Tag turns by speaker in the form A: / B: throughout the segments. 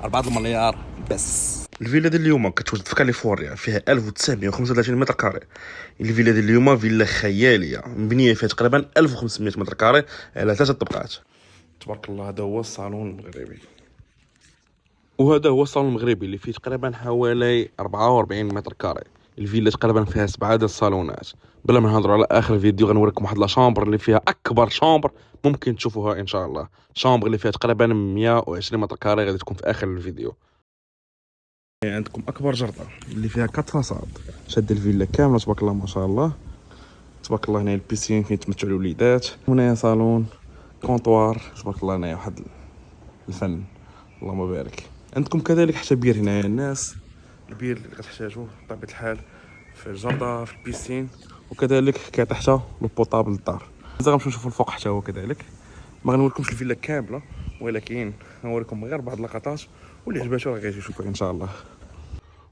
A: 4 المليار بس.
B: الفيلا ديال اليوم كتوجد في كاليفورنيا، فيها 1935 متر كاري. الفيلا ديال اليوم فيلا خياليه مبنيه فيها تقريبا 1500 متر كاري على 3 طبقات. تبارك الله. هذا هو الصالون المغربي، وهذا هو الصالون المغربي اللي فيه تقريبا حوالي 44 متر كاري. الفيلا تقريبا فيها 7 ديال الصالونات. بلا ما نهضروا على اخر الفيديو غنوريكم واحد لا شامبر اللي فيها اكبر شامبر ممكن تشوفوها ان شاء الله. شامبر اللي فيها تقريبا 120 متر كاري غادي تكون في اخر الفيديو. عندكم اكبر جردة اللي فيها 4 فاصاد شاد الفيلا كامله. تبارك الله ما شاء الله. تبارك الله. هنا البيسين فين يتمتعوا الوليدات. هنايا صالون كونطوار. تبارك الله. هنايا واحد الفن اللهم بارك. عندكم كذلك حتى بير هنايا الناس، البير اللي غتحتاجوه بطبيعه الحال في الجردة في البيسين، وكذلك كاين حتى البوطابل للدار. غنمشيو نشوفوا الفوق حتى هو كذلك. ما غنوريكمش الفيلا كامله ولكن غنوريكم غير بعض اللقطات، واللي عجباتو راه غيجي يشوفها ان شاء الله.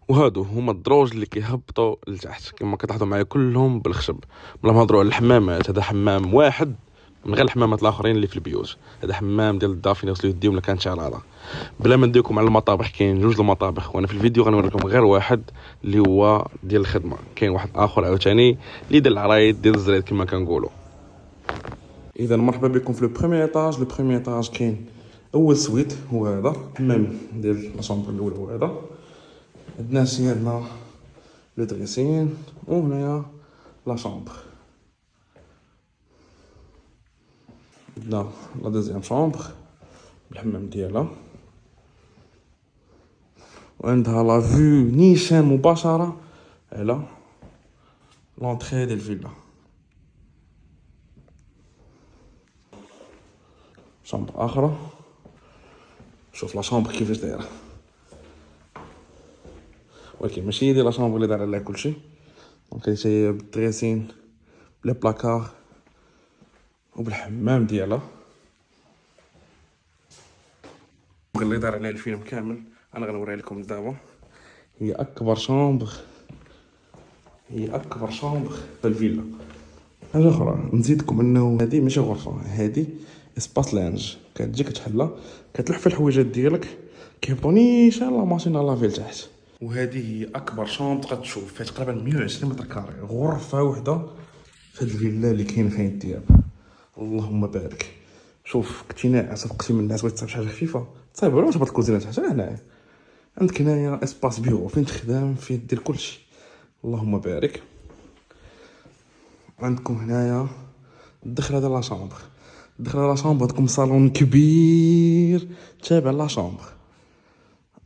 B: وهادو هما الدروج اللي كيهبطوا لتحت كما كتلاحظوا معايا كلهم بالخشب. بلا ما نهضروا على الحمامات، هذا حمام واحد من غير الحمامات الاخرين اللي في البيوت. هذا حمام ديال الدار فين يغسلوا يديهم الا كانت شعلالة. بلا ما نديكم على المطابخ، كاين 2 المطابخ وانا في الفيديو غنوريكم غير واحد اللي هو ديال الخدمه. كاين واحد اخر عاوتاني اللي ديال العرايد ديال الزريد كما كنقولوا. اذا مرحبا بكم في لو بروميير ايطاج. لو بروميير ايطاج كاين اول سويت هو هذا الحمام ديال لا شامبر الاولى هو هذا. عندنا عندنا لو دريسين، وهنايا لا شامبر. عندنا لا دوزيام شامبر بالحمام ديالها، وعندها لا فيو نيشان مباشره على لونطري ديال الفيلا. شامبر اخرى. شوف لا شامبر كيفاش دايره، ولكن ماشي هي ديال لا شامبر اللي دايره عليها كلشي. دونك هي بالدريسين بلا بلاكار وبالحمام ديالها اللي دار عليها الفيلم كامل. انا غنوريها لكم دابا. هي اكبر شامبر في الفيلا. حاجه اخرى نزيدكم انه هذه ماشي غرفه، هذه اسباس لانج. كتجي كتحلها كتلح في الحويجات ديالك كيهبطوا نيشان لا ماشين لافي لتحت. وهذه هي اكبر شامبر تقدر تشوف فيها تقريبا 120 متر كاري. غرفه وحده في هذه الفيلا اللي كاين فيها الدياب. اللهم بارك. شوف كنتي ناعس تقسيم الناس بغيت تصايب شي حاجه خفيفه تصايب غير تهبط الكوزينه تحت هنايا. عندك هنايا اسباس بيرو فين تخدم فين دير كلشي. اللهم بارك. عندكم هنايا الدخله ديال لا شامبر. الدخله لا شامبر عندكم صالون كبير تابع لا شامبر.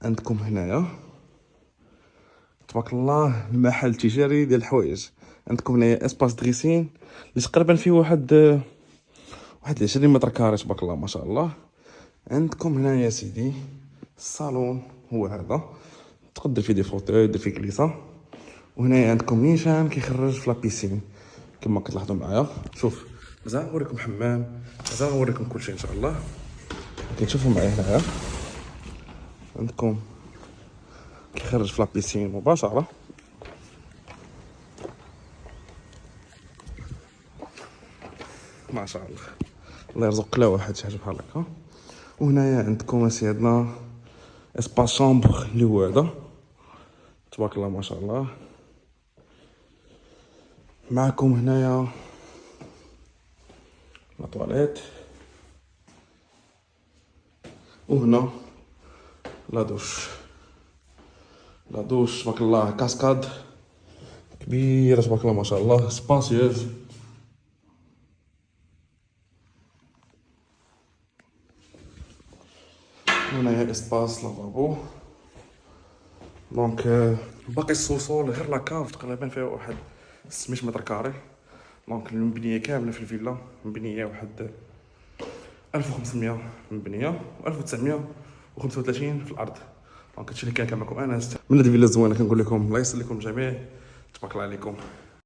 B: عندكم هنايا تبارك الله المحل تجاري ديال الحوايج. عندكم هنايا اسباس دريسين اللي تقريبا فيه واحد 20 متر كاري. تبارك الله ما شاء الله. عندكم هنا يا سيدي الصالون هو هذا، تقدر فيه دي فوتوي دير فيه كليسه. وهنا عندكم نيشان كيخرج في لابيسين كما كتلاحظوا معايا. شوف مازال نوريكم حمام، مازال نوريكم كلشي ان شاء الله. كتشوفوا معايا هنايا عندكم كيخرج في لابيسين مباشره. ما شاء الله. الله يرزق كل واحد شي حاجه بحال هكا. وهنايا عندكم سيدنا اسباس شامبر اللي هو هذا. تبارك الله ما شاء الله. معكم هنايا لا طواليت، وهنا لا دوش. تبارك الله كاسكاد كبيره تبارك الله ما شاء الله سباسيوز. هنايا اسباس لافابو. دونك باقي السوسول غير لا كاف تقريبا فيها واحد 600 متر كاري. دونك المبنيه كامله في الفيلا مبنيه واحد 1500 مبنيه و 1935 في الارض. دونك هادشي اللي كان معكم انس من هاد الفيلا الزوينه. كنقول لكم الله يسر لكم الجميع. تبارك الله عليكم.